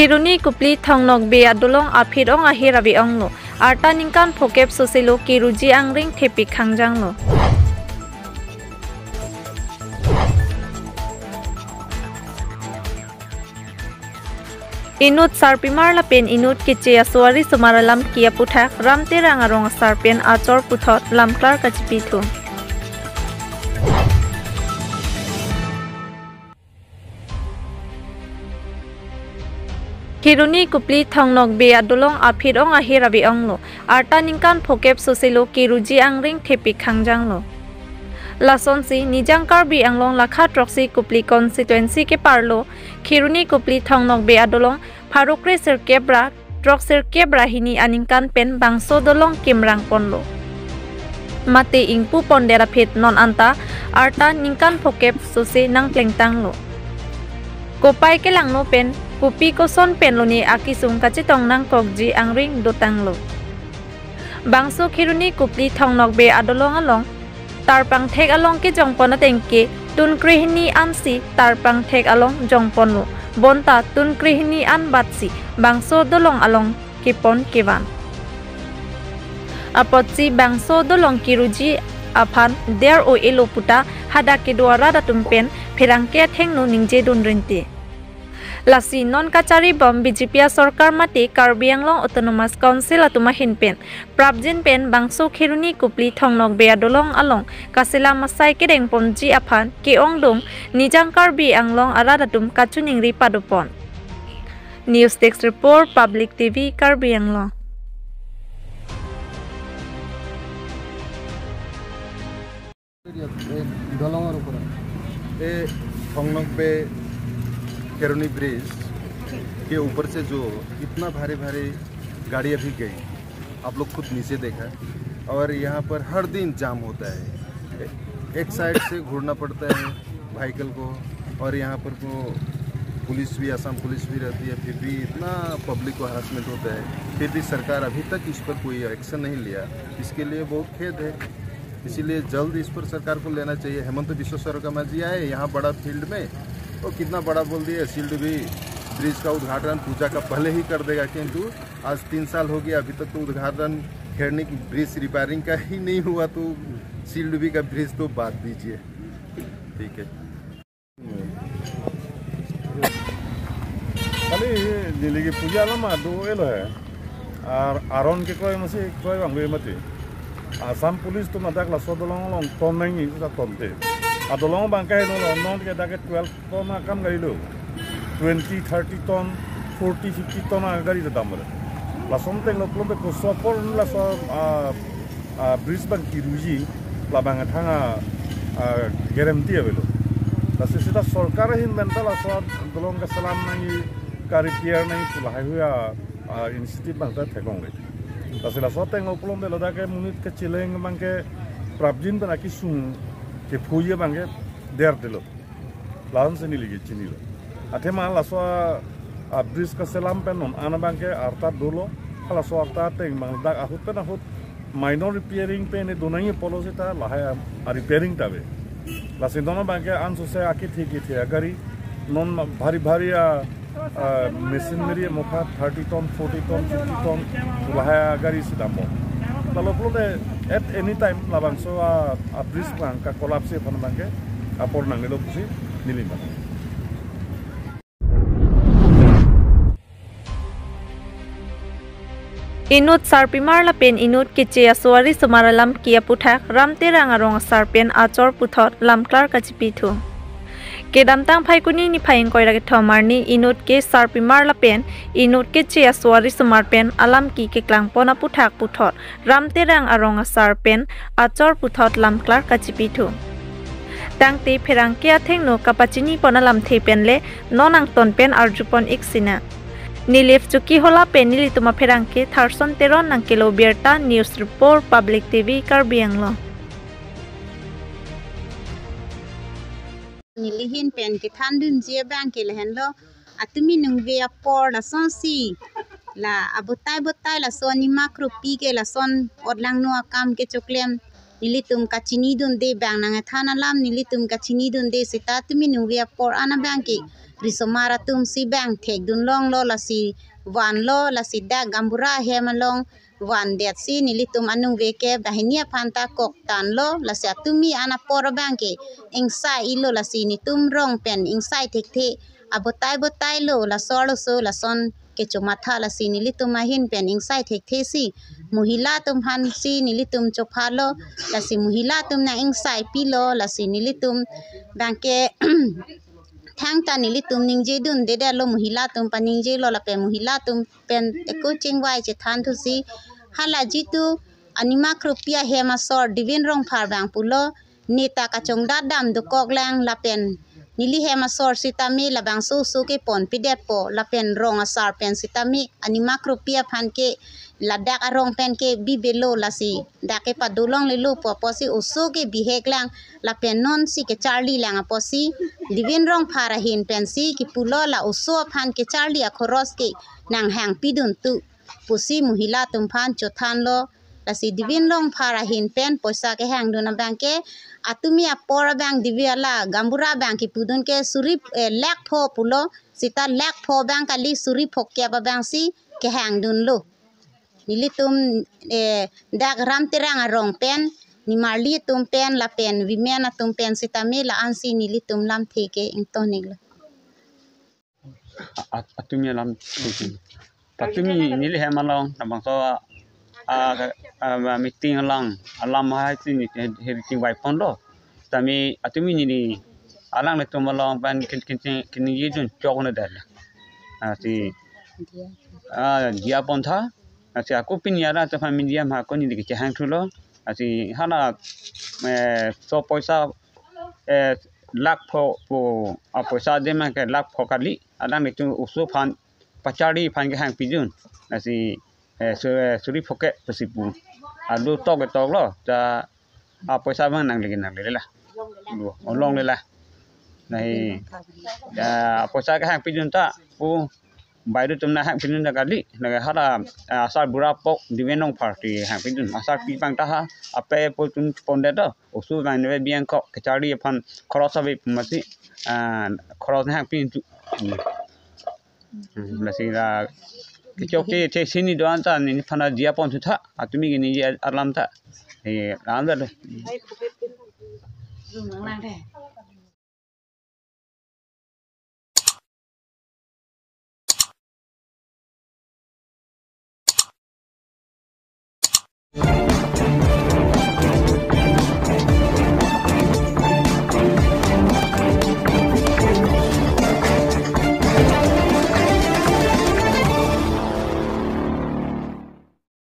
Kiruni kupli thangnok be adolong aphirong ahirabi onglo arta ningkan phokep soselo kiruji angring thepi khangjanglo Inut sarpimar lapen inut kiche aswari sumaralam kia puthak ramte rangarong sarpen achor puthot lamklar kachipithu Kiruni kupli thangnok be adolong aphirong ahirabi onglo arta ningkan phokep soselo kiruji angring thepi khangjanglo Lasonsi nijang Karbi Anglong lakha troksi kupli constituency ke parlo Kiruni kupli thangnok be adolong Farukre sirkebra trok sirkebra hini aningkan pen bangso dolong kimrang ponlo Mate ingpu pondera phet non anta arta ningkan phokep sose nang plengtanglo Kopai ke langno pen Pupi ko son penloni akisung kachitong nang kokji angring dotanglo Bangso Kiruni kupli thangnok be adolong along Tarpang thek along ke jongpon atengke tun krihini ansi tarpang thek along jongponlo bonta tun krihini an batsi bangso dolong along kipon kiwan apotsi bangso dolong kiruji aphan der o elo puta hada ke duara datumpen phirangke thengno ningje dunrinte Lasi non kachari bom BJP Sarkar mate Karbi Anglong Autonomous Council atuma hinpen Prabjin pen bangso Kiruni kupli thangnok be adolong along kasila masai kedeng pomji aphan ke ongdong nijang Karbi Anglong aradatum kachuningri padupon News Desk Report Public TV Karbi Anglong तhangnok be केरोनी bridge के ऊपर से जो इतना भारी गाड़ी अभी गई आप लोग खुद नीचे देखा और यहाँ पर हर दिन जाम होता है एक साइड से घूरना पड़ता है व्हीकल को और यहाँ पर पुलिस भी असम पुलिस भी रहती है फिर भी इतना पब्लिक को हरासमेंट होता है फिर भी सरकार अभी तक इस पर कोई एक्शन नहीं लिया इसके लिए बहुत खेद है इसीलिए जल्द इस पर सरकार को लेना चाहिए हेमंत बिश्व शर्मा जी आए यहाँ बड़ा फील्ड में तो कितना बड़ा बोल दिया शील्ड भी ब्रिज का उद्घाटन पूजा का पहले ही कर देगा किंतु आज 3 साल हो गया अभी तक तो उद्घाटन खेड़ने की ब्रिज रिपेयरिंग का ही नहीं हुआ तो शील्ड भी का ब्रिज तो बात दीजिए ठीक है kali diligi puja lama do elo hai aron ke koi masi koi bangwe mati asam police to madak la sodolong long tom nai ta tomte adolong bangkai no non ke dake 12 ton kam gari lo 20 30 ton 40 50 ton gari da damre la somte lo plombe ko sopor la so bridge bang kiruji la bang thanga guarantee avelo la sita sarkar hin mental so dolong ka salam nai kari pier nai pulai huya initiative bang ta thekong le la sila so teng lo plombe lo dake munit ke chileng bangke prabjin bana ki sung ke puye bangke der dilo lawan sini lagi chini lo ate ma la so bridge ka selam pen non ana bangke arta dolo la so arta teng mang dak ahut pen ahut minor repairing pen ne donai policy ta la ha repairing tabe la sindona bangke an so se aki thi agari non bhari machinery mokha 30 ton 40 ton 50 ton la ha agari sidamo la plode at any time labang so a bridge plan ka collapse phan bangke apor nangelo pusi nilimba Inut sarpimar lapen inut kiche aswari sumaralam kia puthak ramte rangarong sarpen achor puthot lamklar kachipithu Kedamtang phaikuni ni phaing koira ke thomarni inut ke sarpimar lapen inut ke che aswari sumarpen alam ki ke klangpona puthak puthot ramte rang arong sarpen achor puthot lamklar kachipithu Tangte pherang ke athengno kapachini ponalam thepenle nonang tonpen arjupon iksina Nilif Chuki Hola Penili Tuma Pherangke Tharson Teron Nang Kilo Bierta News Report Public TV Karbi Anglong Nilihin pen ke thandun je bang ke lehen lo atumi nung ve apor la sonsi la abotai la soni makro pi ke la son odlang no akam ke choklem nilitum kachini dun de bang nang thana lam nilitum kachini dun de sita tumi nungvia por ana bank ki risomara tum si bank thek dun long lo la si wan lo la si da gambura hemalong wan det si nilitum anung veke bahinia phanta kok tan lo la si tumi ana por bank ki insai ilo la si nitum rong pen insai thek the abotai lo la solo so la son ke chomatha la si nilitum mahin pen insai thek the si muhila tum han si nilitum chophalo la si muhila tum na insai pilo la si nilitum banke thang ta nilitum ningje dun de lo muhila tum paningje lo la pe muhila tum pen eko chingwai che than thu si hala jitu anima krupia hema sor divin rong phar bang pulo neta ka chongda dam do kok lang la pen nili hema sor sitami la bang su ke pon pidet po la pen rong asar pen sitami anima krupia phan ke la dak arong pen ke bibelo la si dake pa dolong le lo po si uso ke bihek lang la pen non si ke charlie lang po si divin rong phara hin pen si ki pulo la uso phan ke charlie akhoros ke nang hang pidun tu pusi muhila tum phan chothan lo la si divin rong phara hin pen poisa ke hang duna banke atumi apora bank diviala gambura bank ki pudun ke suri lek pho pulo sita lek pho bank ali suri phokya ba bank si ke hang dun lo nilitum dak ram terang arong pen ni marli tum pen la pen vimena tum pen sitami la ansi nilitum lam theke ingtonig la atumi lam theke atumi nili hemalong nabang so meeting alam hai sini heriting wai pondo tami atumi ni alang le tumalong ban kin yidun chokna dal si dia pontha asi aku pinyara ta familia ma ko ni ke hang thulo asi hala so poisa lakh pho poisa de ma ke lakh pho kali alang le tu usu phan pachari phan ke hang pijun asi suri phoke pasipu alu tok lo ta poisa bang nang le la long le la nai poisa ke hang pijun ta pu বাইরে তোমরা হ্যাঁ pin গালি লাগে হারা আসার বুড়া পক দিবেনং party হ্যাঁ পিন আসার পি পাংটা হা আপে পতুন পন্ডে তো ওসু বাইনে বিয়াং ক কেচারি ফান খরচ হবে মাসি খরচ হ্যাঁ পিন লাসিরা কিচকে তে সিনি দোয়ান তা নি ফানা জিয়া পন থা তুমি গিনি আলাম তা এই রাম দা